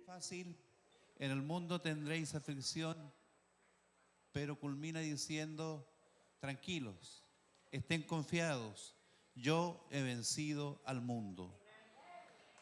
Fácil, en el mundo tendréis aflicción, pero culmina diciendo, tranquilos, estén confiados, yo he vencido al mundo.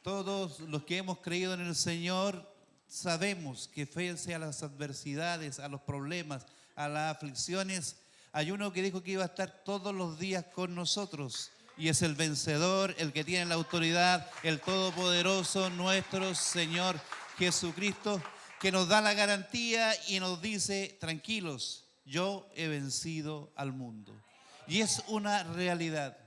Todos los que hemos creído en el Señor sabemos que pese a las adversidades, a los problemas, a las aflicciones, hay uno que dijo que iba a estar todos los días con nosotros. Y es el vencedor, el que tiene la autoridad, el todopoderoso, nuestro Señor Jesucristo, que nos da la garantía y nos dice, tranquilos, yo he vencido al mundo. Y es una realidad.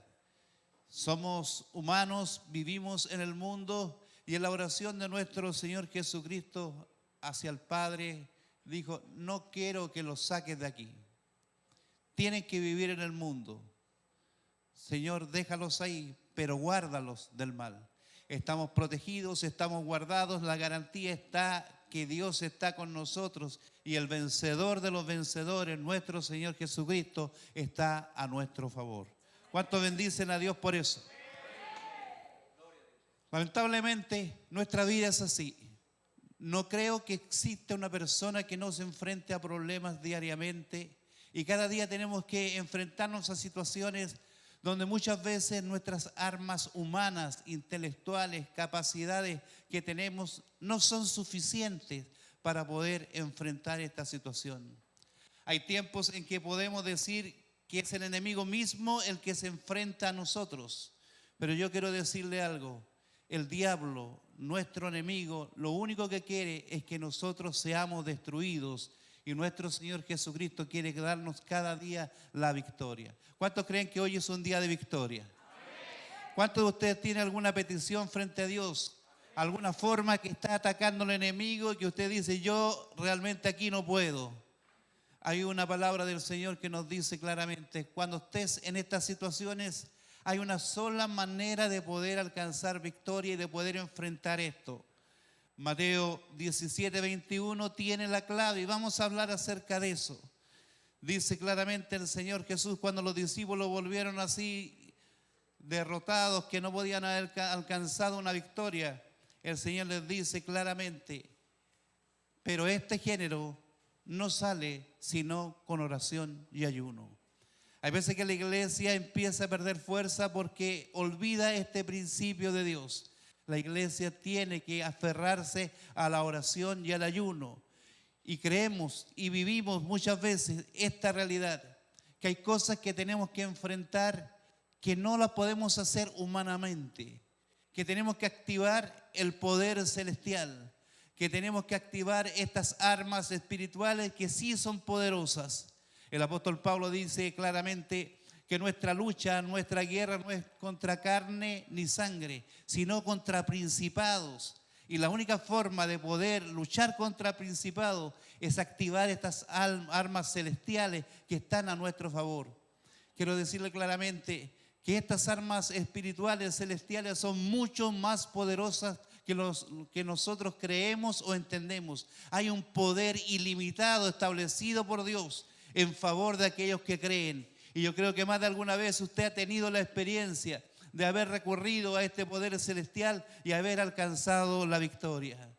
Somos humanos, vivimos en el mundo, y en la oración de nuestro Señor Jesucristo hacia el Padre dijo, no quiero que los saques de aquí. Tienen que vivir en el mundo. Señor, déjalos ahí, pero guárdalos del mal. Estamos protegidos, estamos guardados, la garantía está que Dios está con nosotros y el vencedor de los vencedores, nuestro Señor Jesucristo, está a nuestro favor. ¿Cuántos bendicen a Dios por eso? Lamentablemente, nuestra vida es así. No creo que exista una persona que no se enfrente a problemas diariamente y cada día tenemos que enfrentarnos a situaciones donde muchas veces nuestras armas humanas, intelectuales, capacidades que tenemos no son suficientes para poder enfrentar esta situación. Hay tiempos en que podemos decir que es el enemigo mismo el que se enfrenta a nosotros, pero yo quiero decirle algo, el diablo, nuestro enemigo, lo único que quiere es que nosotros seamos destruidos. Y nuestro Señor Jesucristo quiere darnos cada día la victoria. ¿Cuántos creen que hoy es un día de victoria? ¿Cuántos de ustedes tienen alguna petición frente a Dios? ¿Alguna forma que está atacando al enemigo y que usted dice, yo realmente aquí no puedo? Hay una palabra del Señor que nos dice claramente, cuando estés en estas situaciones, hay una sola manera de poder alcanzar victoria y de poder enfrentar esto. Mateo 17:21 tiene la clave y vamos a hablar acerca de eso. Dice claramente el Señor Jesús cuando los discípulos volvieron así derrotados que no podían haber alcanzado una victoria. El Señor les dice claramente, pero este género no sale sino con oración y ayuno. Hay veces que la iglesia empieza a perder fuerza porque olvida este principio de Dios. La iglesia tiene que aferrarse a la oración y al ayuno. Y creemos y vivimos muchas veces esta realidad, que hay cosas que tenemos que enfrentar que no las podemos hacer humanamente, que tenemos que activar el poder celestial, que tenemos que activar estas armas espirituales que sí son poderosas. El apóstol Pablo dice claramente que nuestra lucha, nuestra guerra no es contra carne ni sangre, sino contra principados. Y la única forma de poder luchar contra principados es activar estas armas celestiales que están a nuestro favor. Quiero decirle claramente que estas armas espirituales celestiales son mucho más poderosas que nosotros creemos o entendemos. Hay un poder ilimitado establecido por Dios en favor de aquellos que creen. Y yo creo que más de alguna vez usted ha tenido la experiencia de haber recurrido a este poder celestial y haber alcanzado la victoria.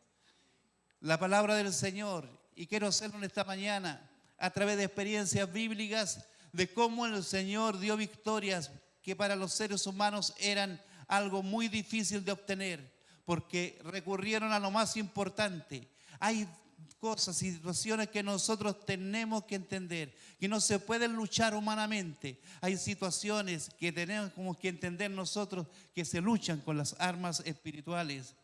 La palabra del Señor, y quiero hacerlo en esta mañana, a través de experiencias bíblicas, de cómo el Señor dio victorias que para los seres humanos eran algo muy difícil de obtener, porque recurrieron a lo más importante. Hay cosas y situaciones que nosotros tenemos que entender, que no se pueden luchar humanamente. Hay situaciones que tenemos que entender nosotros que se luchan con las armas espirituales.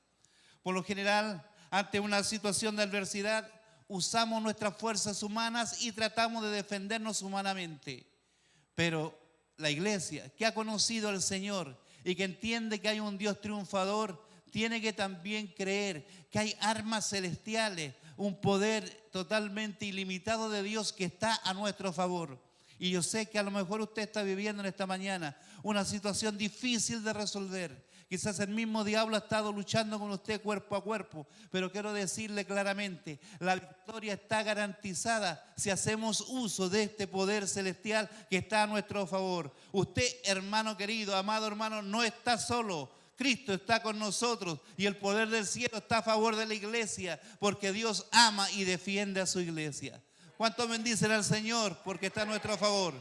Por lo general, ante una situación de adversidad, usamos nuestras fuerzas humanas y tratamos de defendernos humanamente. Pero la iglesia que ha conocido al Señor y que entiende que hay un Dios triunfador, tiene que también creer que hay armas celestiales, un poder totalmente ilimitado de Dios que está a nuestro favor. Y yo sé que a lo mejor usted está viviendo en esta mañana una situación difícil de resolver. Quizás el mismo diablo ha estado luchando con usted cuerpo a cuerpo, pero quiero decirle claramente, la victoria está garantizada si hacemos uso de este poder celestial que está a nuestro favor. Usted, hermano querido, amado hermano, no está solo. Cristo está con nosotros y el poder del cielo está a favor de la iglesia, porque Dios ama y defiende a su iglesia. ¿Cuántos bendicen al Señor? Porque está a nuestro favor.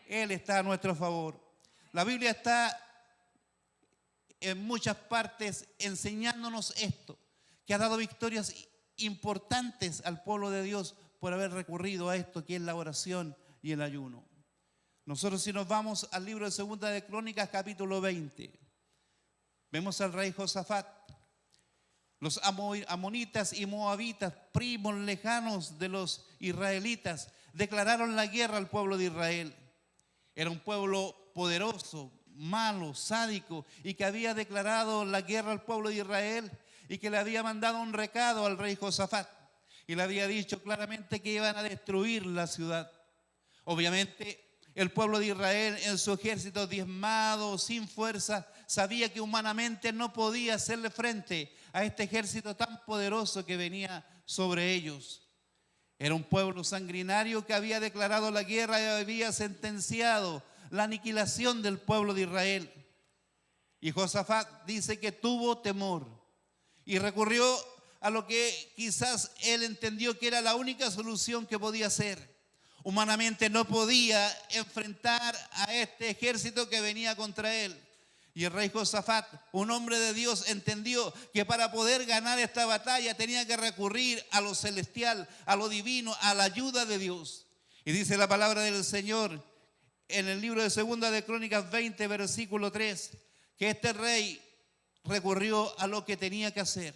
Él está a nuestro favor. La Biblia está en muchas partes enseñándonos esto, que ha dado victorias importantes al pueblo de Dios por haber recurrido a esto que es la oración y el ayuno. Nosotros, si nos vamos al libro de Segunda de Crónicas, capítulo 20, vemos al rey Josafat. Los amonitas y moabitas, primos lejanos de los israelitas, declararon la guerra al pueblo de Israel. Era un pueblo poderoso, malo, sádico, y que había declarado la guerra al pueblo de Israel y que le había mandado un recado al rey Josafat y le había dicho claramente que iban a destruir la ciudad. Obviamente el pueblo de Israel en su ejército diezmado, sin fuerza, sabía que humanamente no podía hacerle frente a este ejército tan poderoso que venía sobre ellos. Era un pueblo sanguinario que había declarado la guerra y había sentenciado la aniquilación del pueblo de Israel. Y Josafat dice que tuvo temor y recurrió a lo que quizás él entendió que era la única solución que podía hacer. Humanamente no podía enfrentar a este ejército que venía contra él. Y el rey Josafat, un hombre de Dios, entendió que para poder ganar esta batalla tenía que recurrir a lo celestial, a lo divino, a la ayuda de Dios. Y dice la palabra del Señor en el libro de Segunda de Crónicas 20, versículo 3, que este rey recurrió a lo que tenía que hacer.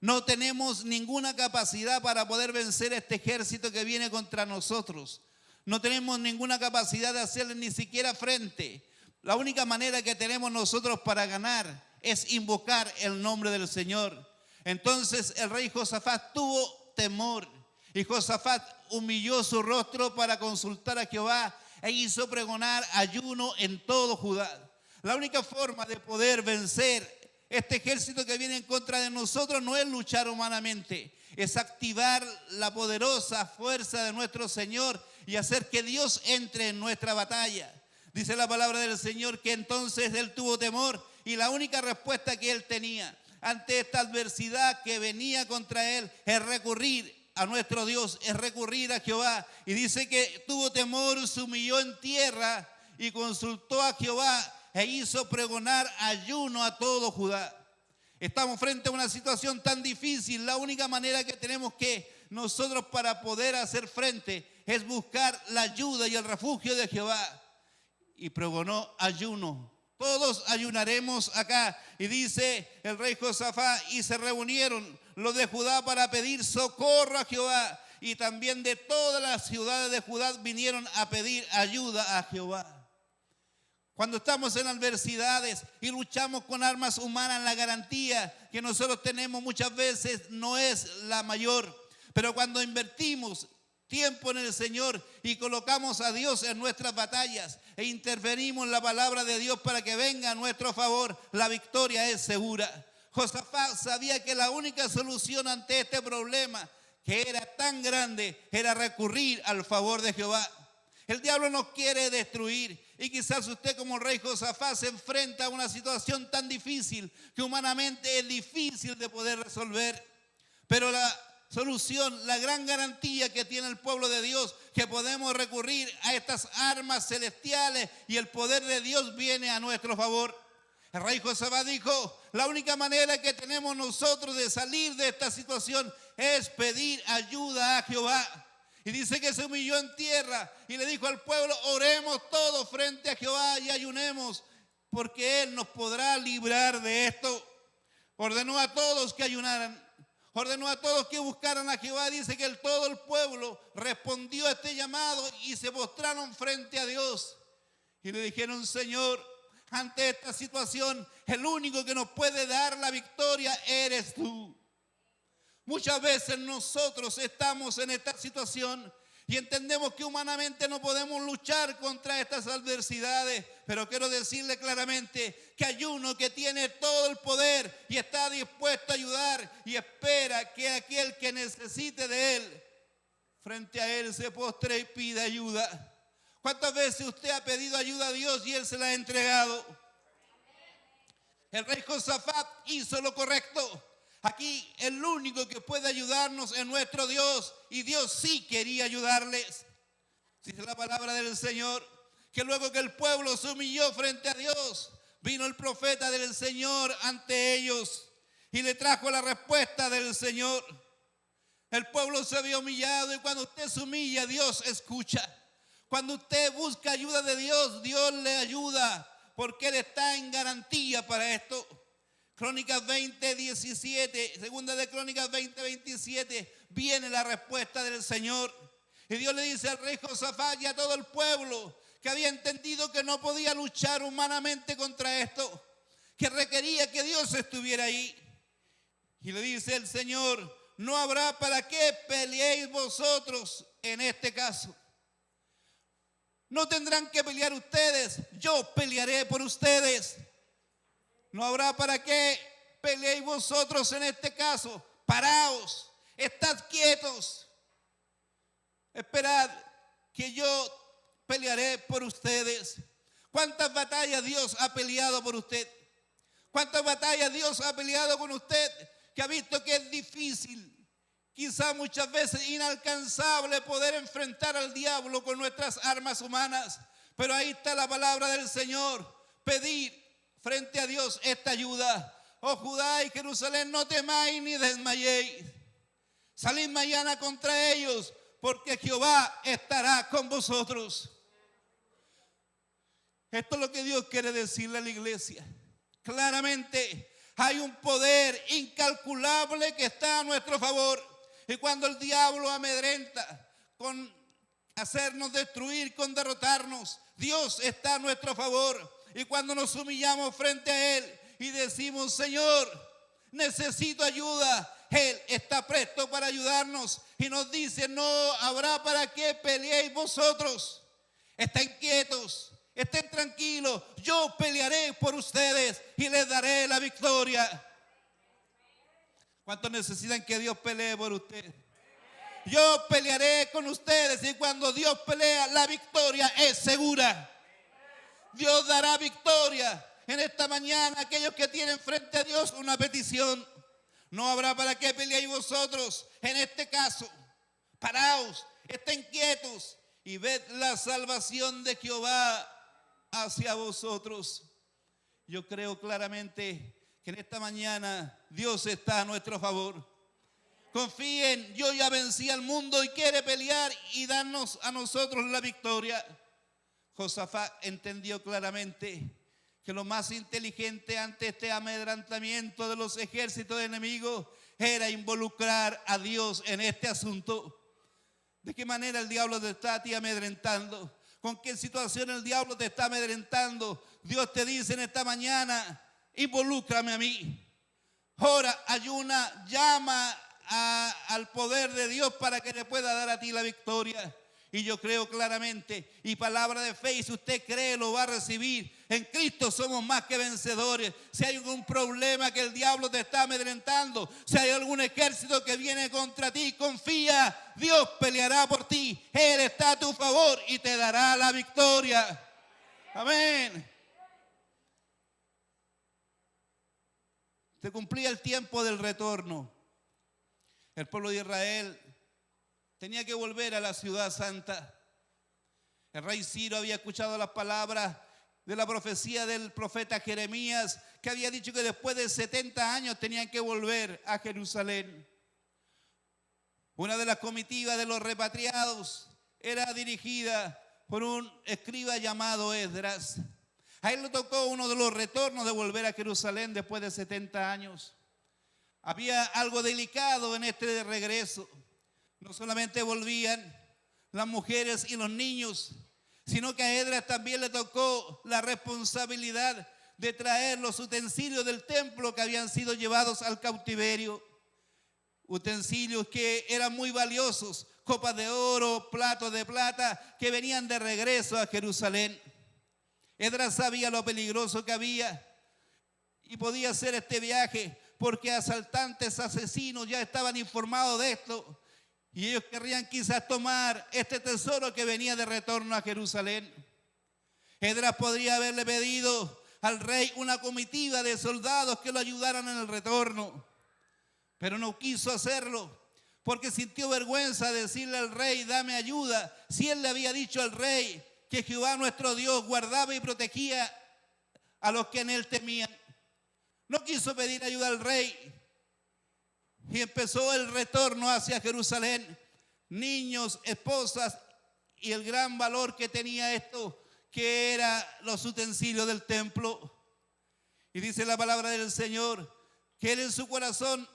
No tenemos ninguna capacidad para poder vencer este ejército que viene contra nosotros. No tenemos ninguna capacidad de hacerle ni siquiera frente. La única manera que tenemos nosotros para ganar es invocar el nombre del Señor. Entonces el rey Josafat tuvo temor y Josafat humilló su rostro para consultar a Jehová e hizo pregonar ayuno en todo Judá. La única forma de poder vencer este ejército que viene en contra de nosotros no es luchar humanamente, es activar la poderosa fuerza de nuestro Señor y hacer que Dios entre en nuestra batalla. Dice la palabra del Señor que entonces él tuvo temor y la única respuesta que él tenía ante esta adversidad que venía contra él es recurrir a nuestro Dios, es recurrir a Jehová. Y dice que tuvo temor, se humilló en tierra y consultó a Jehová e hizo pregonar ayuno a todo Judá. Estamos frente a una situación tan difícil. La única manera que tenemos que nosotros para poder hacer frente es buscar la ayuda y el refugio de Jehová. Y pregonó ayuno. Todos ayunaremos acá. Y dice el rey Josafat, y se reunieron los de Judá para pedir socorro a Jehová. Y también de todas las ciudades de Judá vinieron a pedir ayuda a Jehová. Cuando estamos en adversidades y luchamos con armas humanas, la garantía que nosotros tenemos muchas veces no es la mayor. Pero cuando invertimos tiempo en el Señor y colocamos a Dios en nuestras batallas e intervenimos en la palabra de Dios para que venga a nuestro favor, la victoria es segura. Josafat sabía que la única solución ante este problema, que era tan grande, era recurrir al favor de Jehová. El diablo nos quiere destruir y quizás usted como rey Josafat se enfrenta a una situación tan difícil que humanamente es difícil de poder resolver. Pero la solución, la gran garantía que tiene el pueblo de Dios, que podemos recurrir a estas armas celestiales y el poder de Dios viene a nuestro favor. El rey Josafat dijo, la única manera que tenemos nosotros de salir de esta situación es pedir ayuda a Jehová. Y dice que se humilló en tierra y le dijo al pueblo, oremos todos frente a Jehová y ayunemos, porque Él nos podrá librar de esto. Ordenó a todos que ayunaran, ordenó a todos que buscaran a Jehová. Dice que todo el pueblo respondió a este llamado y se postraron frente a Dios. Y le dijeron, Señor, ante esta situación, el único que nos puede dar la victoria eres tú. Muchas veces nosotros estamos en esta situación Y entendemos que humanamente no podemos luchar contra estas adversidades, pero quiero decirle claramente que hay uno que tiene todo el poder y está dispuesto a ayudar y espera que aquel que necesite de él, frente a él se postre y pida ayuda. ¿Cuántas veces usted ha pedido ayuda a Dios y él se la ha entregado? El rey Josafat hizo lo correcto. Aquí el único que puede ayudarnos es nuestro Dios, y Dios sí quería ayudarles. Dice la palabra del Señor que luego que el pueblo se humilló frente a Dios, vino el profeta del Señor ante ellos y le trajo la respuesta del Señor. El pueblo se había humillado, y cuando usted se humilla, Dios escucha. Cuando usted busca ayuda de Dios, Dios le ayuda, porque Él está en garantía para esto. Crónicas 20:17, segunda de Crónicas 20:27, viene la respuesta del Señor. Y Dios le dice al rey Josafat y a todo el pueblo que había entendido que no podía luchar humanamente contra esto, que requería que Dios estuviera ahí. Y le dice el Señor: no habrá para qué peleéis vosotros en este caso. No tendrán que pelear ustedes, yo pelearé por ustedes. No habrá para qué peleéis vosotros en este caso. Paraos, estad quietos. Esperad que yo pelearé por ustedes. ¿Cuántas batallas Dios ha peleado por usted? ¿Cuántas batallas Dios ha peleado con usted que ha visto que es difícil, quizá muchas veces inalcanzable, poder enfrentar al diablo con nuestras armas humanas? Pero ahí está la palabra del Señor: pedir frente a Dios esta ayuda. Oh Judá y Jerusalén, no temáis ni desmayéis. Salid mañana contra ellos, porque Jehová estará con vosotros. Esto es lo que Dios quiere decirle a la iglesia. Claramente hay un poder incalculable que está a nuestro favor. Y cuando el diablo amedrenta con hacernos destruir, con derrotarnos, Dios está a nuestro favor. Y cuando nos humillamos frente a Él y decimos: Señor, necesito ayuda, Él está presto para ayudarnos. Y nos dice: no habrá para qué peleéis vosotros. Estén quietos, estén tranquilos, yo pelearé por ustedes y les daré la victoria. ¿Cuántos necesitan que Dios pelee por ustedes? Yo pelearé con ustedes, y cuando Dios pelea, la victoria es segura. Dios dará victoria. En esta mañana, aquellos que tienen frente a Dios una petición: no habrá para qué peleéis vosotros en este caso. Paraos, estén quietos y ved la salvación de Jehová hacia vosotros. Yo creo claramente que en esta mañana Dios está a nuestro favor. Confíen, yo ya vencí al mundo y quiere pelear y darnos a nosotros la victoria. Josafat entendió claramente que lo más inteligente ante este amedrantamiento de los ejércitos enemigos era involucrar a Dios en este asunto. ¿De qué manera el diablo te está a ti amedrentando? ¿Con qué situación el diablo te está amedrentando? Dios te dice en esta mañana: involúcrame a mí. Ora, ayuna, llama al poder de Dios para que te pueda dar a ti la victoria. Y yo creo claramente, y palabra de fe, si usted cree, lo va a recibir. En Cristo somos más que vencedores. Si hay algún problema que el diablo te está amedrentando, si hay algún ejército que viene contra ti, confía, Dios peleará por ti. Él está a tu favor y te dará la victoria. Amén. Se cumplía el tiempo del retorno. El pueblo de Israel tenía que volver a la ciudad santa. El rey Ciro había escuchado las palabras de la profecía del profeta Jeremías, que había dicho que después de 70 años tenían que volver a Jerusalén. Una de las comitivas de los repatriados era dirigida por un escriba llamado Esdras. A él le tocó uno de los retornos de volver a Jerusalén después de 70 años. Había algo delicado en este regreso. No solamente volvían las mujeres y los niños, sino que a Esdras también le tocó la responsabilidad de traer los utensilios del templo que habían sido llevados al cautiverio. utensilios que eran muy valiosos, copas de oro, platos de plata, que venían de regreso a Jerusalén. Esdras sabía lo peligroso que había y podía hacer este viaje porque asaltantes, asesinos ya estaban informados de esto y ellos querrían quizás tomar este tesoro que venía de retorno a Jerusalén. Esdras podría haberle pedido al rey una comitiva de soldados que lo ayudaran en el retorno, pero no quiso hacerlo porque sintió vergüenza de decirle al rey: dame ayuda, si él le había dicho al rey que Jehová nuestro Dios guardaba y protegía a los que en él temían. No quiso pedir ayuda al rey y empezó el retorno hacia Jerusalén. Niños, esposas y el gran valor que tenía esto, que eran los utensilios del templo. Y dice la palabra del Señor que él en su corazón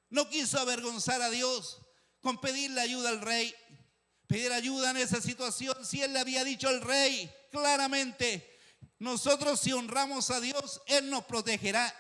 no quiso avergonzar a Dios con pedirle ayuda al rey. Pedir ayuda en esa situación, si él le había dicho al rey claramente: nosotros si honramos a Dios, él nos protegerá.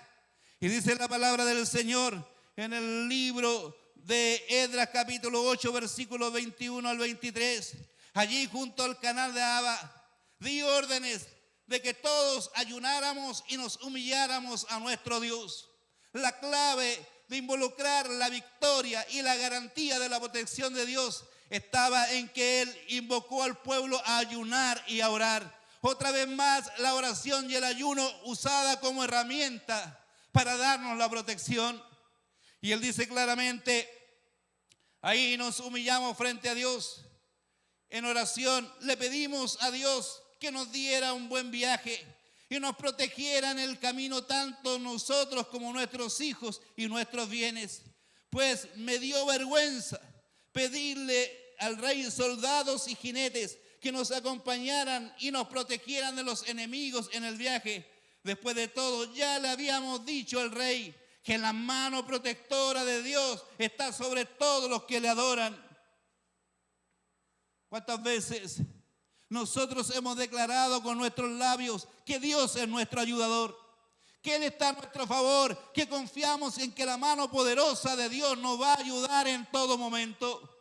Y dice la palabra del Señor en el libro de Esdras capítulo 8 versículos 21 al 23. Allí junto al canal de Ahava di órdenes de que todos ayunáramos y nos humilláramos a nuestro Dios. La clave de involucrar la victoria y la garantía de la protección de Dios estaba en que él invocó al pueblo a ayunar y a orar. Otra vez más, la oración y el ayuno usada como herramienta para darnos la protección. Y él dice claramente, ahí nos humillamos frente a Dios. En oración le pedimos a Dios que nos diera un buen viaje y nos protegiera en el camino, tanto nosotros como nuestros hijos y nuestros bienes. Pues me dio vergüenza pedirle al rey soldados y jinetes que nos acompañaran y nos protegieran de los enemigos en el viaje. Después de todo, ya le habíamos dicho al rey que la mano protectora de Dios está sobre todos los que le adoran. ¿Cuántas veces nosotros hemos declarado con nuestros labios que Dios es nuestro ayudador, que Él está a nuestro favor, que confiamos en que la mano poderosa de Dios nos va a ayudar en todo momento?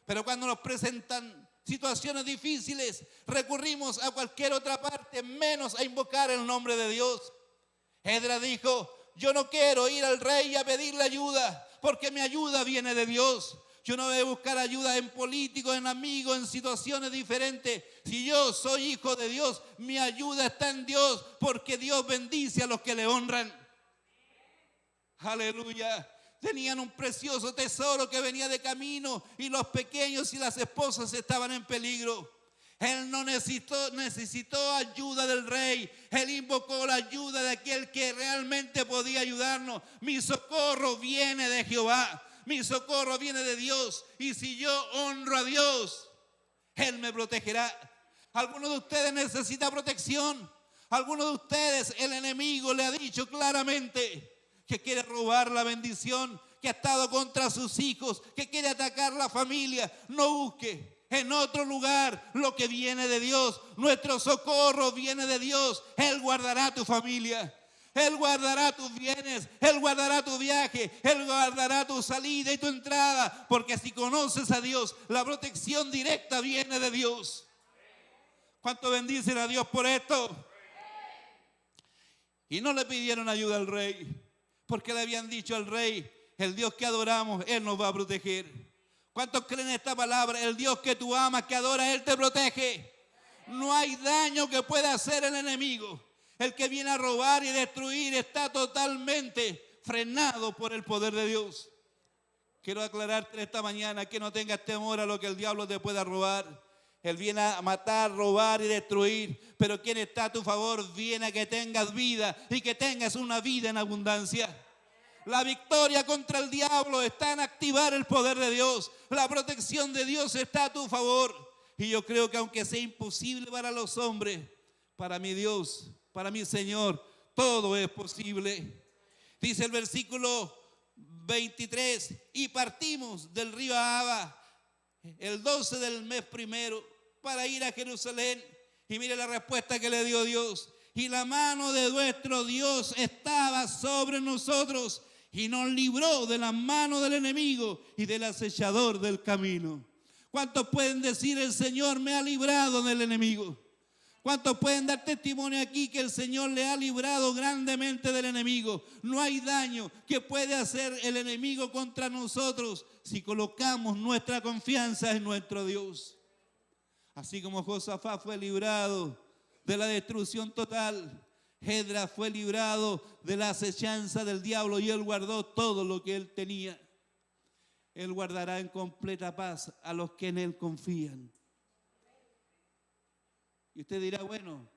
Pero cuando nos presentan situaciones difíciles, recurrimos a cualquier otra parte menos a invocar el nombre de Dios. Esdras dijo: yo no quiero ir al rey a pedirle ayuda, porque mi ayuda viene de Dios. Yo no voy a buscar ayuda en políticos, en amigos, en situaciones diferentes. Si yo soy hijo de Dios, mi ayuda está en Dios, porque Dios bendice a los que le honran. Aleluya. Tenían un precioso tesoro que venía de camino y los pequeños y las esposas estaban en peligro. Él no necesitó ayuda del rey. Él invocó la ayuda de aquel que realmente podía ayudarnos. Mi socorro viene de Jehová. Mi socorro viene de Dios. Y si yo honro a Dios, Él me protegerá. ¿Alguno de ustedes necesita protección? ¿Alguno de ustedes, el enemigo le ha dicho claramente que quiere robar la bendición, que ha estado contra sus hijos, que quiere atacar la familia? No busque en otro lugar lo que viene de Dios. Nuestro socorro viene de Dios. Él guardará tu familia, Él guardará tus bienes, Él guardará tu viaje, Él guardará tu salida y tu entrada, porque si conoces a Dios, la protección directa viene de Dios. ¿Cuánto bendicen a Dios por esto? Y no le pidieron ayuda al rey, porque le habían dicho al rey: el Dios que adoramos, Él nos va a proteger. ¿Cuántos creen esta palabra? El Dios que tú amas, que adoras, Él te protege. No hay daño que pueda hacer el enemigo. El que viene a robar y destruir está totalmente frenado por el poder de Dios. Quiero aclararte esta mañana que no tengas temor a lo que el diablo te pueda robar. Él viene a matar, robar y destruir. Pero quien está a tu favor viene a que tengas vida y que tengas una vida en abundancia. La victoria contra el diablo está en activar el poder de Dios. La protección de Dios está a tu favor. Y yo creo que aunque sea imposible para los hombres, para mi Dios, para mi Señor, todo es posible. Dice el versículo 23, y partimos del río Ahava el 12 del mes primero para ir a Jerusalén. Y mire la respuesta que le dio Dios: y la mano de nuestro Dios estaba sobre nosotros, y nos libró de las manos del enemigo y del acechador del camino. ¿Cuántos pueden decir: el Señor me ha librado del enemigo? ¿Cuántos pueden dar testimonio aquí que el Señor le ha librado grandemente del enemigo? No hay daño que puede hacer el enemigo contra nosotros si colocamos nuestra confianza en nuestro Dios. Así como Josafat fue librado de la destrucción total, Esdras fue librado de la acechanza del diablo y él guardó todo lo que él tenía. Él guardará en completa paz a los que en él confían. Y usted dirá: bueno,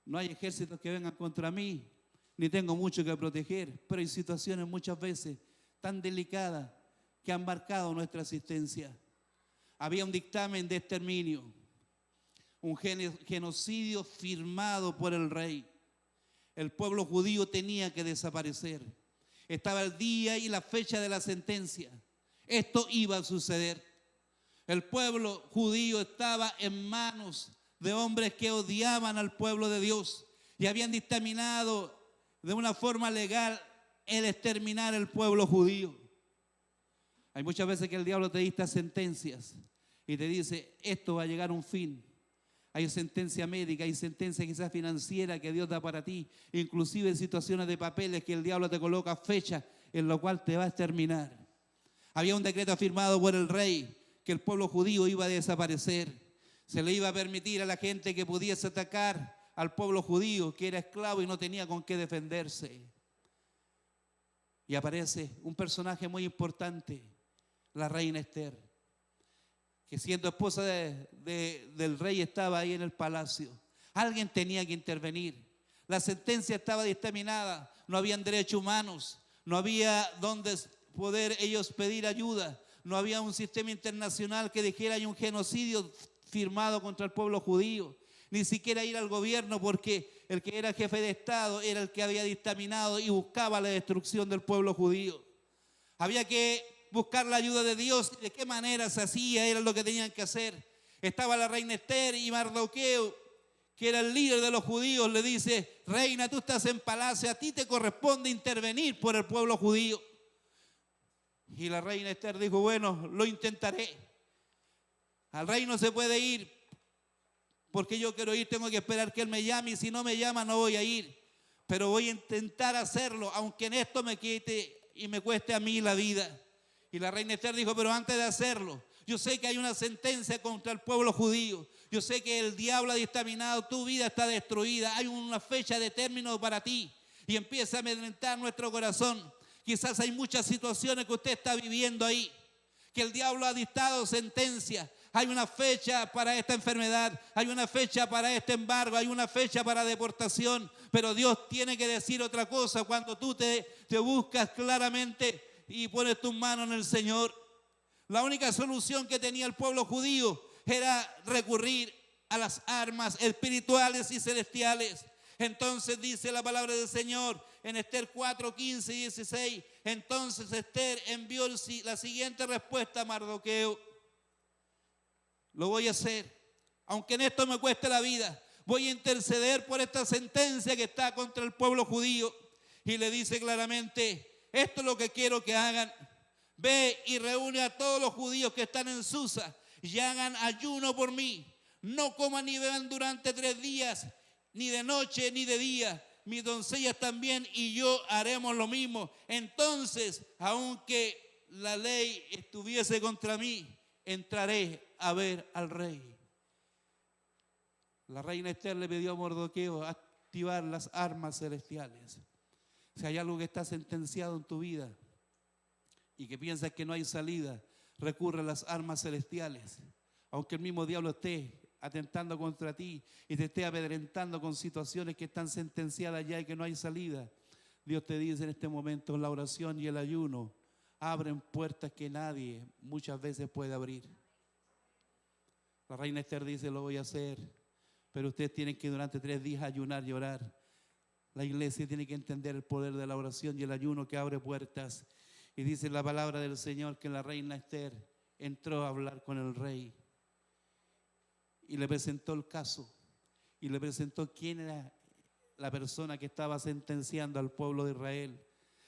no hay ejércitos que vengan contra mí, ni tengo mucho que proteger, pero hay situaciones muchas veces tan delicadas que han marcado nuestra existencia. Había un dictamen de exterminio, un genocidio firmado por el rey. El pueblo judío tenía que desaparecer. Estaba el día y la fecha de la sentencia. Esto iba a suceder. El pueblo judío estaba en manos de hombres que odiaban al pueblo de Dios y habían dictaminado de una forma legal el exterminar el pueblo judío. Hay muchas veces que el diablo te dicta sentencias y te dice: esto va a llegar a un fin. Hay sentencia médica, hay sentencia quizás financiera que Dios da para ti, inclusive en situaciones de papeles que el diablo te coloca fecha en la cual te va a exterminar. Había un decreto firmado por el rey que el pueblo judío iba a desaparecer. Se le iba a permitir a la gente que pudiese atacar al pueblo judío, que era esclavo y no tenía con qué defenderse. Y aparece un personaje muy importante, la reina Esther, que siendo esposa del rey estaba ahí en el palacio. Alguien tenía que intervenir. La sentencia estaba dictaminada, no habían derechos humanos, no había donde poder ellos pedir ayuda, no había un sistema internacional que dijera: hay un genocidio firmado contra el pueblo judío. Ni siquiera ir al gobierno, porque el que era jefe de Estado era el que había dictaminado y buscaba la destrucción del pueblo judío. Había que buscar la ayuda de Dios. ¿De qué manera se hacía? Era lo que tenían que hacer. Estaba la reina Esther y Mardoqueo, que era el líder de los judíos, le dice: reina, tú estás en palacio, a ti te corresponde intervenir por el pueblo judío. Y la reina Esther dijo: bueno, lo intentaré. Al rey no se puede ir porque yo quiero ir, tengo que esperar que él me llame, y si no me llama no voy a ir. Pero voy a intentar hacerlo, aunque en esto me quite y me cueste a mí la vida. Y la reina Esther dijo: pero antes de hacerlo, yo sé que hay una sentencia contra el pueblo judío. Yo sé que el diablo ha dictaminado, tu vida está destruida. Hay una fecha de término para ti. Y empieza a amedrentar nuestro corazón. Quizás hay muchas situaciones que usted está viviendo ahí, que el diablo ha dictado sentencia. Hay una fecha para esta enfermedad, hay una fecha para este embargo, hay una fecha para deportación. Pero Dios tiene que decir otra cosa cuando tú te buscas claramente y pones tus manos en el Señor. La única solución que tenía el pueblo judío era recurrir a las armas espirituales y celestiales. Entonces dice la palabra del Señor en Esther 4, 15 y 16. Entonces Esther envió la siguiente respuesta a Mardoqueo: lo voy a hacer, aunque en esto me cueste la vida. Voy a interceder por esta sentencia que está contra el pueblo judío. Y le dice claramente: esto es lo que quiero que hagan. Ve y reúne a todos los judíos que están en Susa y hagan ayuno por mí. No coman ni beban durante 3 días, ni de noche ni de día. Mis doncellas también y yo haremos lo mismo. Entonces, aunque la ley estuviese contra mí, entraré a ver al rey. La reina Esther le pidió a Mardoqueo activar las armas celestiales. Si hay algo que está sentenciado en tu vida y que piensas que no hay salida, recurre a las armas celestiales. Aunque el mismo diablo esté atentando contra ti y te esté amedrentando con situaciones que están sentenciadas ya y que no hay salida, Dios te dice en este momento: la oración y el ayuno abren puertas que nadie muchas veces puede abrir. La reina Esther dice: lo voy a hacer, pero ustedes tienen que durante 3 días ayunar y orar. La iglesia tiene que entender el poder de la oración y el ayuno que abre puertas. Y dice la palabra del Señor que la reina Esther entró a hablar con el rey y le presentó el caso y le presentó quién era la persona que estaba sentenciando al pueblo de Israel.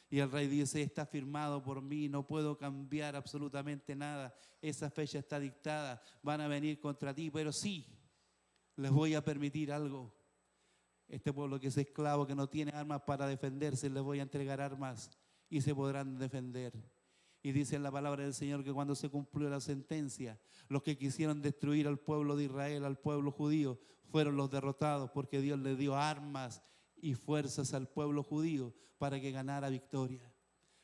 Y el rey dice, está firmado por mí, no puedo cambiar absolutamente nada. Esa fecha está dictada, van a venir contra ti, pero sí, les voy a permitir algo. Este pueblo que es esclavo, que no tiene armas para defenderse, les voy a entregar armas y se podrán defender. Y dice en la palabra del Señor que cuando se cumplió la sentencia, los que quisieron destruir al pueblo de Israel, al pueblo judío, fueron los derrotados, porque Dios le dio armas y fuerzas al pueblo judío para que ganara victoria.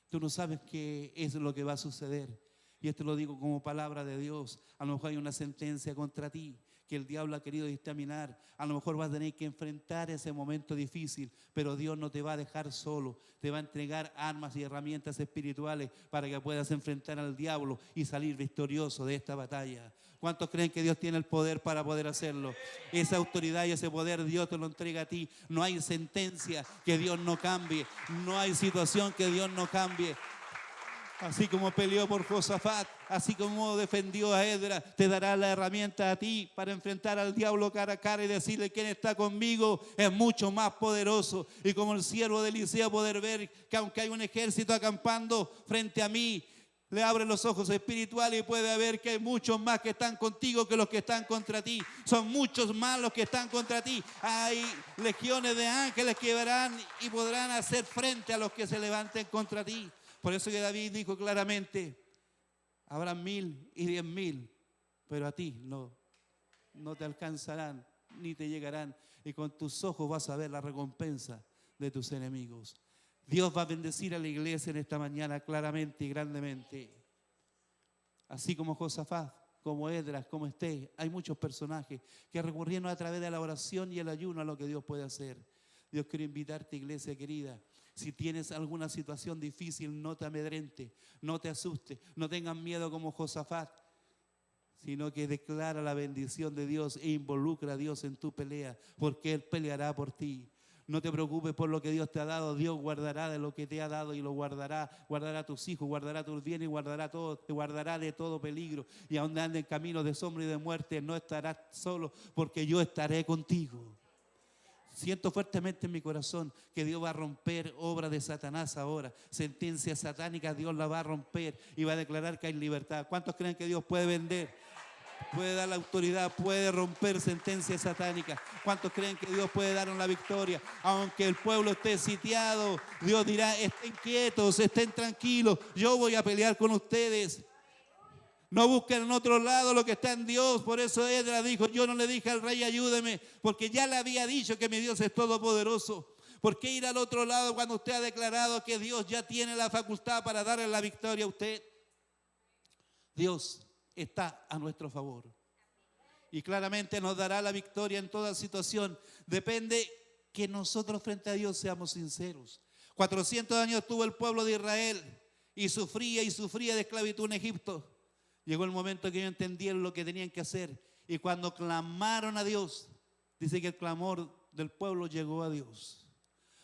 Tú no sabes qué es lo que va a suceder. Y esto lo digo como palabra de Dios. A lo mejor hay una sentencia contra ti que el diablo ha querido dictaminar. A lo mejor vas a tener que enfrentar ese momento difícil, pero Dios no te va a dejar solo. Te va a entregar armas y herramientas espirituales para que puedas enfrentar al diablo y salir victorioso de esta batalla. ¿Cuántos creen que Dios tiene el poder para poder hacerlo? Esa autoridad y ese poder Dios te lo entrega a ti. No hay sentencia que Dios no cambie. No hay situación que Dios no cambie. Así como peleó por Josafat, así como defendió a Edra, te dará la herramienta a ti para enfrentar al diablo cara a cara y decirle: quien está conmigo es mucho más poderoso. Y como el siervo de Eliseo, poder ver que aunque hay un ejército acampando frente a mí, le abre los ojos espirituales y puede ver que hay muchos más que están contigo que los que están contra ti. Son muchos más los que están contra ti. Hay legiones de ángeles que verán y podrán hacer frente a los que se levanten contra ti. Por eso que David dijo claramente: habrá 1000 y 10.000, pero a ti no te alcanzarán ni te llegarán. Y con tus ojos vas a ver la recompensa de tus enemigos. Dios va a bendecir a la iglesia en esta mañana claramente y grandemente. Así como Josafat, como Edras, como Estés, hay muchos personajes que recurrieron a través de la oración y el ayuno a lo que Dios puede hacer. Dios quiere invitarte, iglesia querida. Si tienes alguna situación difícil, no te amedrente, no te asustes, no tengas miedo como Josafat, sino que declara la bendición de Dios e involucra a Dios en tu pelea, porque Él peleará por ti. No te preocupes por lo que Dios te ha dado. Dios guardará de lo que te ha dado y lo guardará. Guardará a tus hijos, guardará tus bienes y guardará todo, te guardará de todo peligro. Y aun ande en camino de sombra y de muerte, no estarás solo, porque yo estaré contigo. Siento fuertemente en mi corazón que Dios va a romper obra de Satanás ahora. Sentencias satánicas Dios la va a romper y va a declarar que hay libertad. ¿Cuántos creen que Dios puede vender? Puede dar la autoridad, puede romper sentencias satánicas. ¿Cuántos creen que Dios puede darnos la victoria? Aunque el pueblo esté sitiado, Dios dirá: estén quietos, estén tranquilos, yo voy a pelear con ustedes. No busquen en otro lado lo que está en Dios. Por eso Edra dijo: yo no le dije al rey ayúdeme, porque ya le había dicho que mi Dios es todopoderoso. ¿Por qué ir al otro lado cuando usted ha declarado que Dios ya tiene la facultad para darle la victoria a usted? Dios está a nuestro favor y claramente nos dará la victoria en toda situación. Depende que nosotros frente a Dios seamos sinceros. 400 años tuvo el pueblo de Israel y sufría de esclavitud en Egipto. Llegó el momento que ellos entendieron lo que tenían que hacer, y cuando clamaron a Dios, dice que el clamor del pueblo llegó a Dios.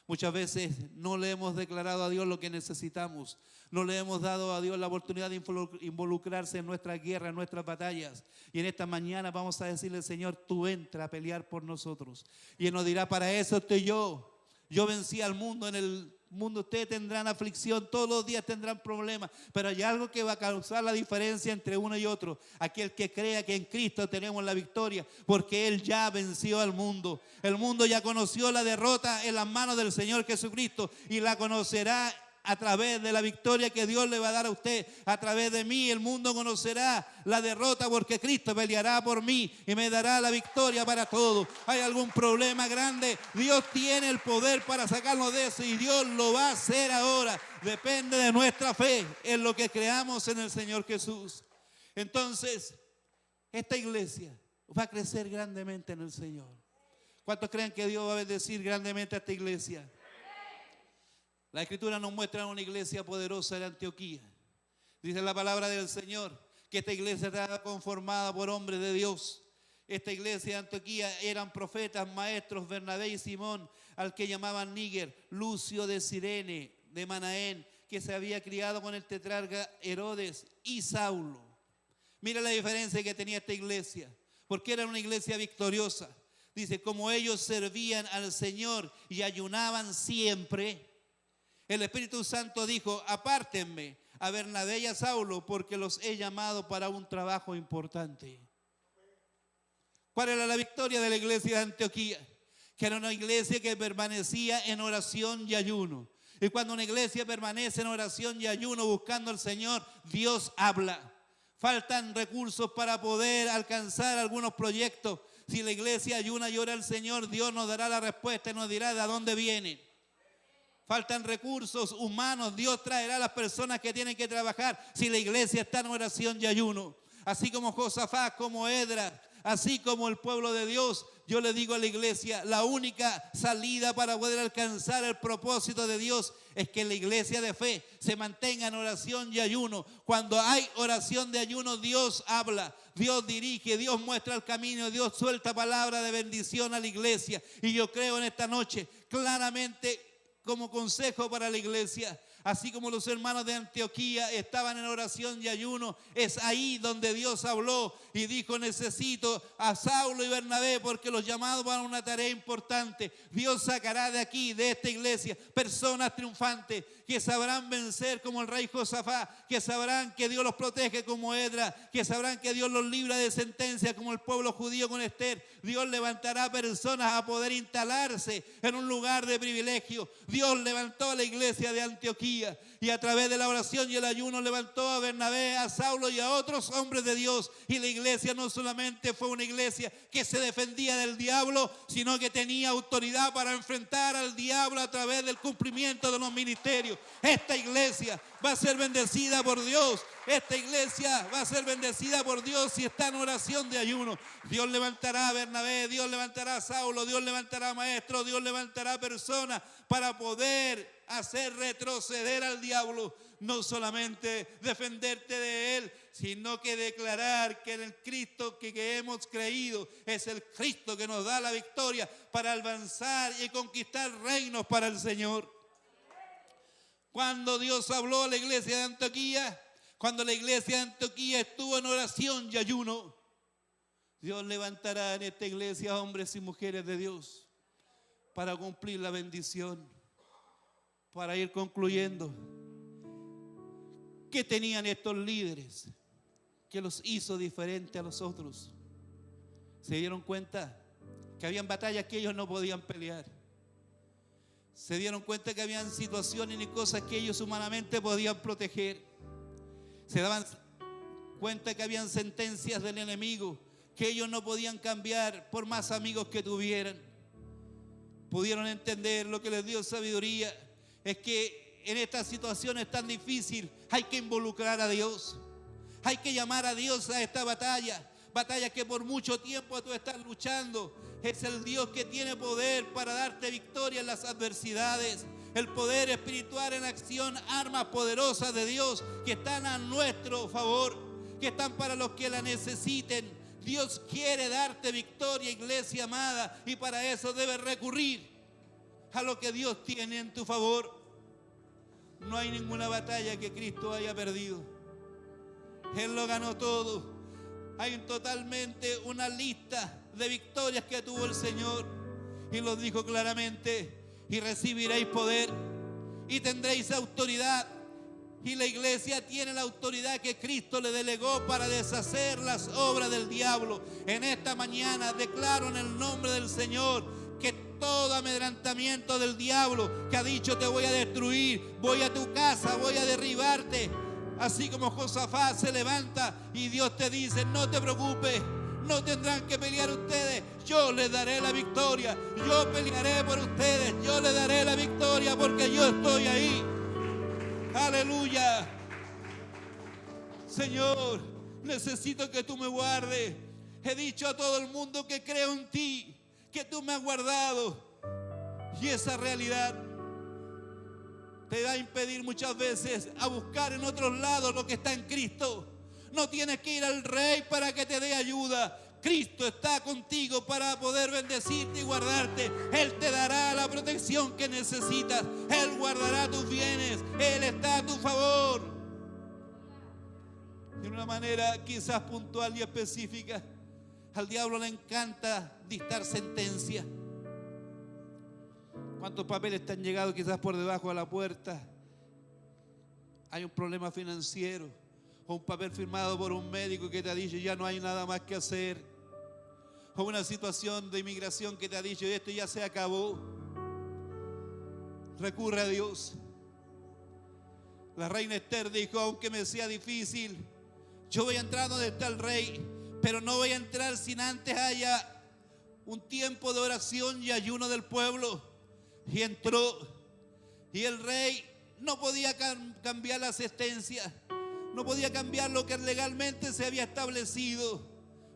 Muchas veces no le hemos declarado a Dios lo que necesitamos. No le hemos dado a Dios la oportunidad de involucrarse en nuestras guerras, en nuestras batallas. Y en esta mañana vamos a decirle: Señor, tú entra a pelear por nosotros. Y Él nos dirá: para eso estoy yo. Yo vencí al mundo. En el mundo ustedes tendrán aflicción, todos los días tendrán problemas, pero hay algo que va a causar la diferencia entre uno y otro: aquel que crea que en Cristo tenemos la victoria, porque Él ya venció al mundo. El mundo ya conoció la derrota en las manos del Señor Jesucristo y la conocerá a través de la victoria que Dios le va a dar a usted. A través de mí el mundo conocerá la derrota, porque Cristo peleará por mí y me dará la victoria para todos. ¿Hay algún problema grande? Dios tiene el poder para sacarnos de eso, y Dios lo va a hacer ahora. Depende de nuestra fe en lo que creamos en el Señor Jesús. Entonces, esta iglesia va a crecer grandemente en el Señor. ¿Cuántos creen que Dios va a bendecir grandemente a esta iglesia? La Escritura nos muestra una iglesia poderosa de Antioquía. Dice la palabra del Señor que esta iglesia estaba conformada por hombres de Dios. Esta iglesia de Antioquía eran profetas, maestros: Bernabé y Simón, al que llamaban Níger, Lucio de Cirene, de Manaén, que se había criado con el tetrarca Herodes, y Saulo. Mira la diferencia que tenía esta iglesia, porque era una iglesia victoriosa. Dice: como ellos servían al Señor y ayunaban siempre. El Espíritu Santo dijo: apártenme a Bernabé y a Saulo, porque los he llamado para un trabajo importante. ¿Cuál era la victoria de la iglesia de Antioquía? Que era una iglesia que permanecía en oración y ayuno. Y cuando una iglesia permanece en oración y ayuno buscando al Señor, Dios habla. Faltan recursos para poder alcanzar algunos proyectos. Si la iglesia ayuna y ora al Señor, Dios nos dará la respuesta y nos dirá de dónde vienen. Faltan recursos humanos, Dios traerá a las personas que tienen que trabajar si la iglesia está en oración y ayuno. Así como Josafat, como Esdras, así como el pueblo de Dios, yo le digo a la iglesia, la única salida para poder alcanzar el propósito de Dios es que la iglesia de fe se mantenga en oración y ayuno. Cuando hay oración de ayuno, Dios habla, Dios dirige, Dios muestra el camino, Dios suelta palabra de bendición a la iglesia. Y yo creo en esta noche, claramente, como consejo para la iglesia, así como los hermanos de Antioquía estaban en oración y ayuno, es ahí donde Dios habló y dijo: necesito a Saulo y Bernabé porque los llamados van a una tarea importante. Dios sacará de aquí, de esta iglesia, personas triunfantes que sabrán vencer como el rey Josafat, que sabrán que Dios los protege como Esdras, que sabrán que Dios los libra de sentencia como el pueblo judío con Esther. Dios levantará personas a poder instalarse en un lugar de privilegio. Dios levantó a la iglesia de Antioquía y a través de la oración y el ayuno levantó a Bernabé, a Saulo y a otros hombres de Dios. Y la iglesia no solamente fue una iglesia que se defendía del diablo, sino que tenía autoridad para enfrentar al diablo a través del cumplimiento de los ministerios. Esta iglesia va a ser bendecida por Dios. Esta iglesia va a ser bendecida por Dios si está en oración de ayuno. Dios levantará a Bernabé, Dios levantará a Saulo, Dios levantará a maestros, Dios levantará personas para poder hacer retroceder al diablo. No solamente defenderte de él, sino que declarar que el Cristo que hemos creído es el Cristo que nos da la victoria para avanzar y conquistar reinos para el Señor. Cuando Dios habló a la iglesia de Antioquía, cuando la iglesia de Antioquía estuvo en oración y ayuno, Dios levantará en esta iglesia hombres y mujeres de Dios para cumplir la bendición. Para ir concluyendo, ¿qué tenían estos líderes que los hizo diferente a los otros? Se dieron cuenta que habían batallas que ellos no podían pelear. Se dieron cuenta que habían situaciones y cosas que ellos humanamente podían proteger. Se daban cuenta que habían sentencias del enemigo que ellos no podían cambiar por más amigos que tuvieran. Pudieron entender lo que les dio sabiduría. Es que en estas situaciones tan difíciles hay que involucrar a Dios. Hay que llamar a Dios a esta batalla. Batalla que por mucho tiempo tú estás luchando. Es el Dios que tiene poder para darte victoria en las adversidades. El poder espiritual en acción, armas poderosas de Dios que están a nuestro favor, que están para los que la necesiten. Dios quiere darte victoria, iglesia amada, y para eso debes recurrir a lo que Dios tiene en tu favor. No hay ninguna batalla que Cristo haya perdido. Él lo ganó todo. Hay totalmente una lista de victorias que tuvo el Señor. Y lo dijo claramente: y recibiréis poder y tendréis autoridad. Y la iglesia tiene la autoridad que Cristo le delegó para deshacer las obras del diablo. En esta mañana declaro en el nombre del Señor que todo amedrentamiento del diablo que ha dicho te voy a destruir, voy a tu casa, voy a derribarte, así como Josafat se levanta y Dios te dice: no te preocupes, no tendrán que pelear ustedes, yo les daré la victoria, yo pelearé por ustedes, yo les daré la victoria porque yo estoy ahí. Aleluya. Señor, necesito que tú me guardes. He dicho a todo el mundo que creo en ti, que tú me has guardado, y esa realidad te va a impedir muchas veces a buscar en otros lados lo que está en Cristo. No tienes que ir al Rey para que te dé ayuda. Cristo está contigo para poder bendecirte y guardarte. Él te dará la protección que necesitas. Él guardará tus bienes. Él está a tu favor. De una manera quizás puntual y específica, al diablo le encanta dictar sentencia. ¿Cuántos papeles te han llegado quizás por debajo de la puerta? Hay un problema financiero o un papel firmado por un médico que te ha dicho ya no hay nada más que hacer, o una situación de inmigración que te ha dicho esto ya se acabó. Recurre a Dios. La reina Esther dijo: aunque me sea difícil, yo voy a entrar donde está el rey, pero no voy a entrar sin antes haya un tiempo de oración y ayuno del pueblo. Y entró, y el rey no podía cambiar la sentencia, no podía cambiar lo que legalmente se había establecido,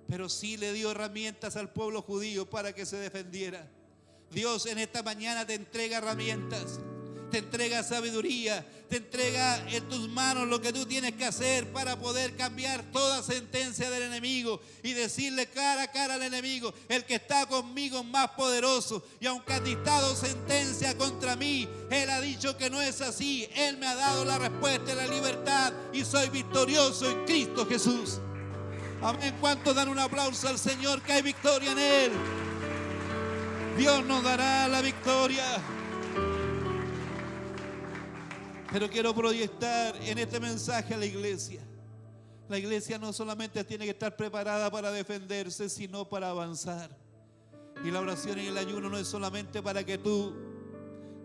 pero sí le dio herramientas al pueblo judío para que se defendiera. Dios en esta mañana te entrega herramientas, te entrega sabiduría, te entrega en tus manos lo que tú tienes que hacer para poder cambiar toda sentencia del enemigo y decirle cara a cara al enemigo: el que está conmigo es más poderoso, y aunque ha dictado sentencia contra mí, Él ha dicho que no es así. Él me ha dado la respuesta y la libertad, y soy victorioso en Cristo Jesús. Amén. ¿Cuántos dan un aplauso al Señor que hay victoria en Él? Dios nos dará la victoria. Pero quiero proyectar en este mensaje a la iglesia. La iglesia no solamente tiene que estar preparada para defenderse, sino para avanzar. Y la oración y el ayuno no es solamente para que tú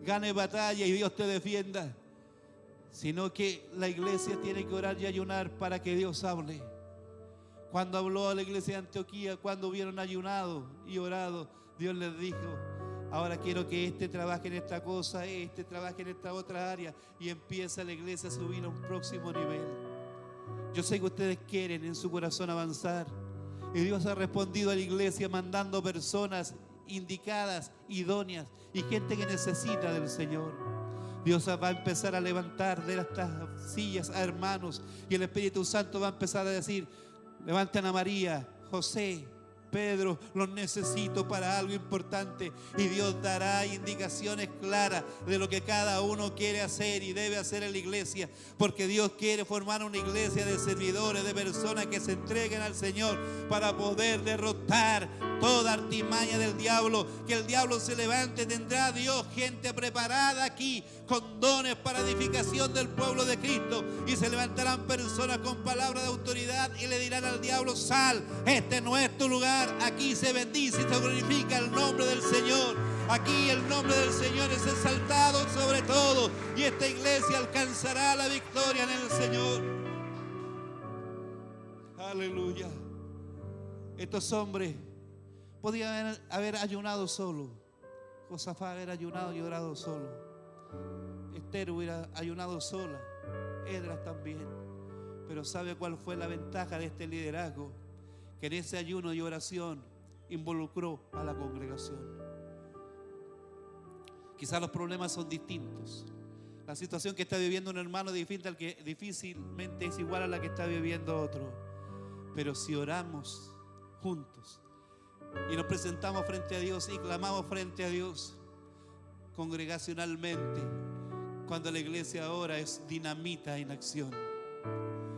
ganes batalla y Dios te defienda, sino que la iglesia tiene que orar y ayunar para que Dios hable. Cuando habló a la iglesia de Antioquía, cuando hubieron ayunado y orado, Dios les dijo: ahora quiero que este trabaje en esta cosa, este trabaje en esta otra área, y empieza la iglesia a subir a un próximo nivel. Yo sé que ustedes quieren en su corazón avanzar, y Dios ha respondido a la iglesia mandando personas indicadas, idóneas, y gente que necesita del Señor. Dios va a empezar a levantar de estas sillas a hermanos, y el Espíritu Santo va a empezar a decir: levanten a María, José, Pedro, los necesito para algo importante. Y Dios dará indicaciones claras de lo que cada uno quiere hacer y debe hacer en la iglesia, porque Dios quiere formar una iglesia de servidores, de personas que se entreguen al Señor para poder derrotar toda artimaña del diablo. Que el diablo se levante, tendrá Dios gente preparada aquí con dones para edificación del pueblo de Cristo, y se levantarán personas con palabra de autoridad y le dirán al diablo: sal, este no es tu lugar. Aquí se bendice y se glorifica el nombre del Señor. Aquí el nombre del Señor es exaltado sobre todo, y esta iglesia alcanzará la victoria en el Señor. Aleluya. Estos hombres podían haber ayunado solo. Josafat haber ayunado y orado solo. Esther hubiera ayunado sola. Esdras también. Pero ¿sabe cuál fue la ventaja de este liderazgo? Que en ese ayuno y oración involucró a la congregación. Quizás los problemas son distintos. La situación que está viviendo un hermano difícilmente es igual a la que está viviendo otro. Pero si oramos juntos y nos presentamos frente a Dios y clamamos frente a Dios congregacionalmente, cuando la iglesia ora es dinamita en acción.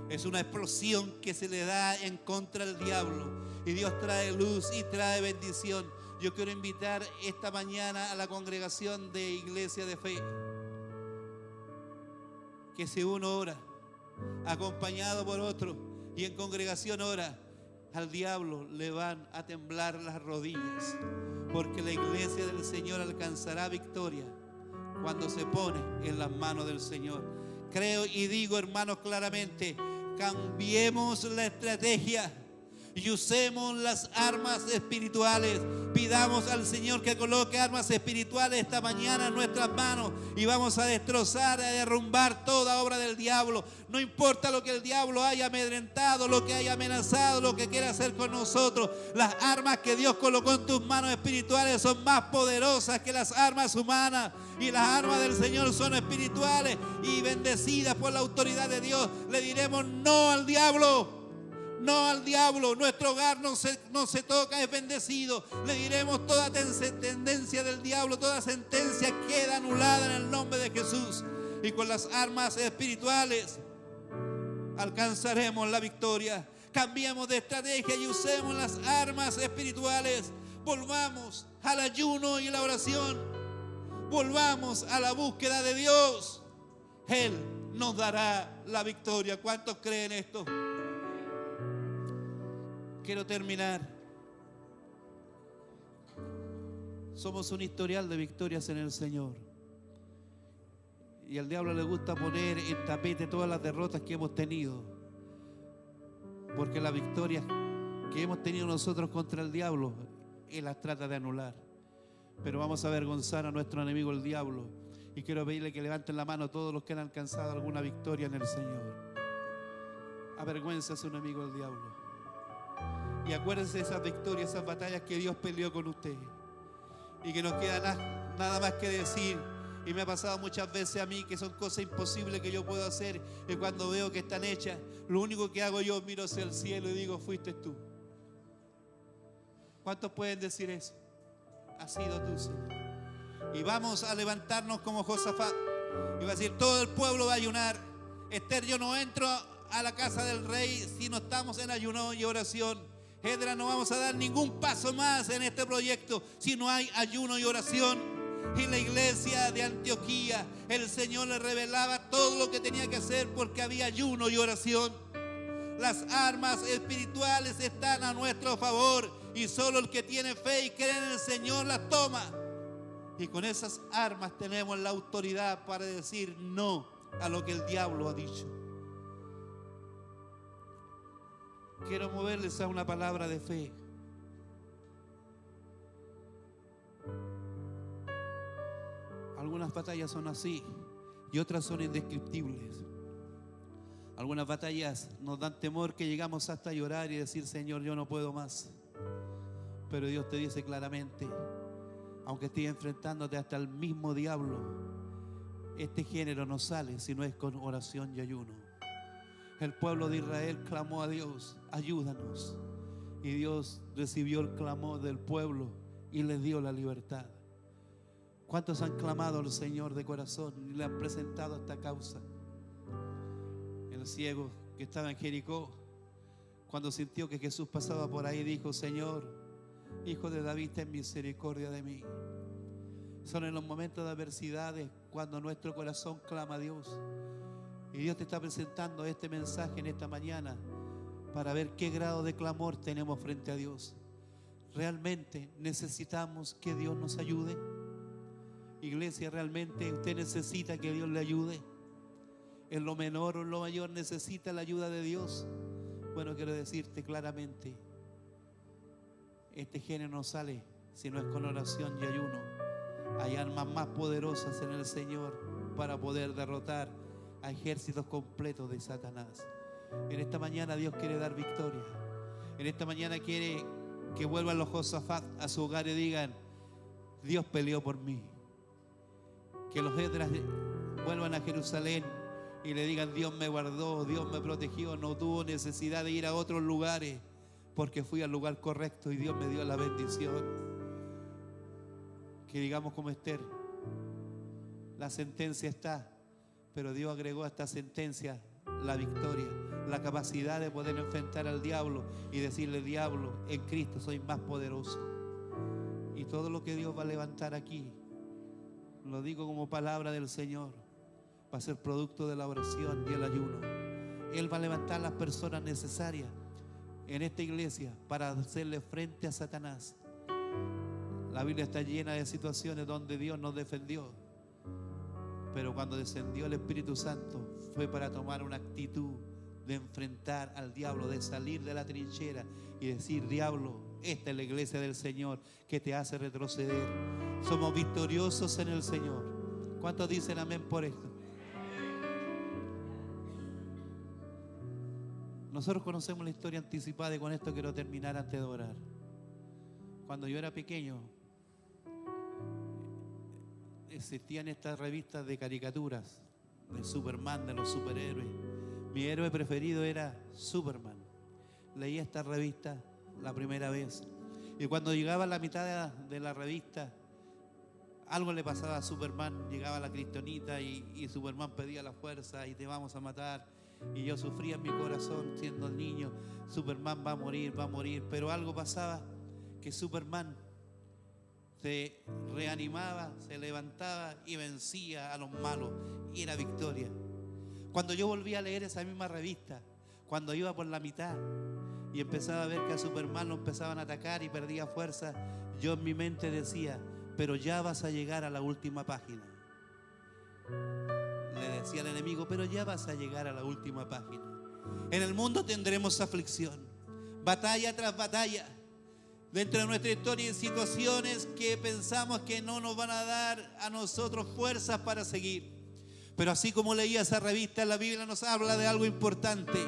Es una explosión que se le da en contra del diablo, y Dios trae luz y trae bendición. Yo quiero invitar esta mañana a la congregación de Iglesia de Fe, que si uno ora acompañado por otro y en congregación ora, al diablo le van a temblar las rodillas, porque la iglesia del Señor alcanzará victoria cuando se pone en las manos del Señor. Creo y digo, hermanos, claramente: cambiemos la estrategia y usemos las armas espirituales. Pidamos al Señor que coloque armas espirituales esta mañana en nuestras manos, y vamos a destrozar, a derrumbar toda obra del diablo. No importa lo que el diablo haya amedrentado, lo que haya amenazado, lo que quiera hacer con nosotros. Las armas que Dios colocó en tus manos espirituales son más poderosas que las armas humanas, y las armas del Señor son espirituales y bendecidas por la autoridad de Dios. Le diremos no al diablo. No al diablo. Nuestro hogar no se toca, es bendecido. Le diremos toda tendencia del diablo, toda sentencia queda anulada en el nombre de Jesús. Y con las armas espirituales alcanzaremos la victoria. Cambiemos de estrategia y usemos las armas espirituales. Volvamos al ayuno y la oración. volvamos a la búsqueda de Dios, Él nos dará la victoria. ¿Cuántos creen esto? Quiero terminar. Somos un historial de victorias en el Señor. Y al diablo le gusta poner en tapete todas las derrotas que hemos tenido. Porque las victorias que hemos tenido nosotros contra el diablo, Él las trata de anular. Pero vamos a avergonzar a nuestro enemigo el diablo. Y quiero pedirle que levanten la mano todos los que han alcanzado alguna victoria en el Señor. Avergüenza a su enemigo el diablo. Y acuérdense de esas victorias, esas batallas que Dios peleó con usted. Y que nos queda nada más que decir. Y me ha pasado muchas veces a mí que son cosas imposibles que yo puedo hacer. Y cuando veo que están hechas, lo único que hago yo, miro hacia el cielo y digo, fuiste tú. ¿Cuántos pueden decir eso? Has sido tú, Señor. Y vamos a levantarnos como Josafat. Y va a decir, todo el pueblo va a ayunar. Esther, yo no entro a la casa del rey si no estamos en ayuno y oración. Edra, no vamos a dar ningún paso más en este proyecto si no hay ayuno y oración. Y la iglesia de Antioquía, el Señor le revelaba todo lo que tenía que hacer porque había ayuno y oración. Las armas espirituales están a nuestro favor y solo el que tiene fe y cree en el Señor las toma. Y con esas armas tenemos la autoridad para decir no a lo que el diablo ha dicho. Quiero moverles a una palabra de fe. Algunas batallas son así y otras son indescriptibles. Algunas batallas nos dan temor que llegamos hasta llorar y decir, Señor, yo no puedo más. Pero Dios te dice claramente, aunque estés enfrentándote hasta el mismo diablo, este género no sale si no es con oración y ayuno. El pueblo de Israel clamó a Dios, ayúdanos. Y Dios recibió el clamor del pueblo y les dio la libertad. ¿Cuántos han clamado al Señor de corazón y le han presentado esta causa? El ciego que estaba en Jericó, cuando sintió que Jesús pasaba por ahí, dijo, Señor, Hijo de David, ten misericordia de mí. Son en los momentos de adversidades cuando nuestro corazón clama a Dios. Y Dios te está presentando este mensaje en esta mañana para ver qué grado de clamor tenemos frente a Dios. ¿Realmente necesitamos que Dios nos ayude? Iglesia, ¿realmente usted necesita que Dios le ayude? ¿En lo menor o en lo mayor necesita la ayuda de Dios? Bueno, quiero decirte claramente, este género no sale si no es con oración y ayuno. Hay armas más poderosas en el Señor para poder derrotar a ejércitos completos de Satanás. En esta mañana Dios quiere dar victoria. En esta mañana quiere que vuelvan los Josafat a su hogar y digan, Dios peleó por mí. Que los Edras vuelvan a Jerusalén y le digan, Dios me guardó, Dios me protegió, no tuvo necesidad de ir a otros lugares porque fui al lugar correcto y Dios me dio la bendición. Que digamos como Esther, la sentencia está, pero Dios agregó a esta sentencia la victoria, la capacidad de poder enfrentar al diablo y decirle, diablo, en Cristo soy más poderoso. Y todo lo que Dios va a levantar aquí, lo digo como palabra del Señor, va a ser producto de la oración y el ayuno. Él va a levantar las personas necesarias en esta iglesia para hacerle frente a Satanás. La Biblia está llena de situaciones donde Dios nos defendió, pero cuando descendió el Espíritu Santo fue para tomar una actitud de enfrentar al diablo, de salir de la trinchera y decir, diablo, esta es la iglesia del Señor que te hace retroceder. Somos victoriosos en el Señor. ¿Cuántos dicen amén por esto? Nosotros conocemos la historia anticipada y con esto quiero terminar antes de orar. Cuando yo era pequeño, existían estas revistas de caricaturas de Superman, de los superhéroes. Mi héroe preferido era Superman. Leí esta revista la primera vez y cuando llegaba a la mitad de la revista algo le pasaba a Superman. Llegaba la kriptonita y Superman pedía la fuerza y te vamos a matar, y yo sufría en mi corazón siendo niño. Superman va a morir, pero algo pasaba, que Superman se reanimaba, se levantaba y vencía a los malos. Y era victoria. Cuando yo volví a leer esa misma revista, cuando iba por la mitad y empezaba a ver que a Superman lo empezaban a atacar y perdía fuerza, yo en mi mente decía, pero ya vas a llegar a la última página. Le decía al enemigo, pero ya vas a llegar a la última página. En el mundo tendremos aflicción, batalla tras batalla. Dentro de nuestra historia hay situaciones que pensamos que no nos van a dar a nosotros fuerzas para seguir. Pero así como leía esa revista, la Biblia nos habla de algo importante.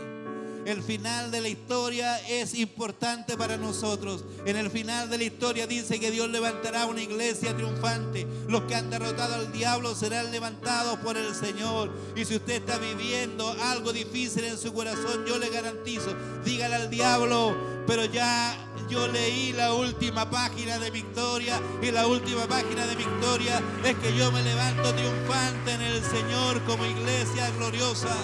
El final de la historia es importante para nosotros. En el final de la historia dice que Dios levantará una iglesia triunfante. Los que han derrotado al diablo serán levantados por el Señor. Y si usted está viviendo algo difícil en su corazón, yo le garantizo, dígale al diablo, pero ya yo leí la última página de mi historia, y la última página de mi historia es que yo me levanto triunfante en el Señor como iglesia gloriosa.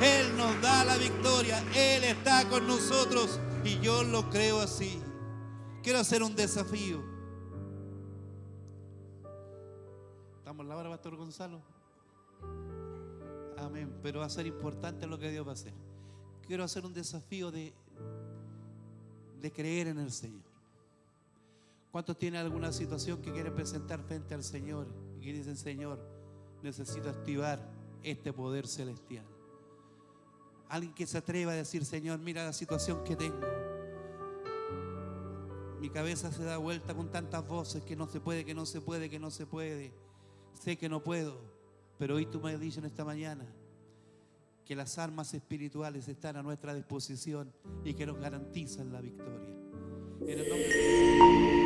Él nos da la victoria, Él está con nosotros y yo lo creo así. Quiero hacer un desafío. ¿Estamos en la hora, Pastor Gonzalo? Amén, pero va a ser importante lo que Dios va a hacer. Quiero hacer un desafío de creer en el Señor. ¿Cuántos tienen alguna situación que quieren presentar frente al Señor y que dicen, Señor, necesito activar este poder celestial? Alguien que se atreva a decir, Señor, mira la situación que tengo. Mi cabeza se da vuelta con tantas voces, que no se puede, que no se puede, que no se puede. Sé que no puedo, pero hoy tú me has dicho en esta mañana que las armas espirituales están a nuestra disposición y que nos garantizan la victoria. En el nombre de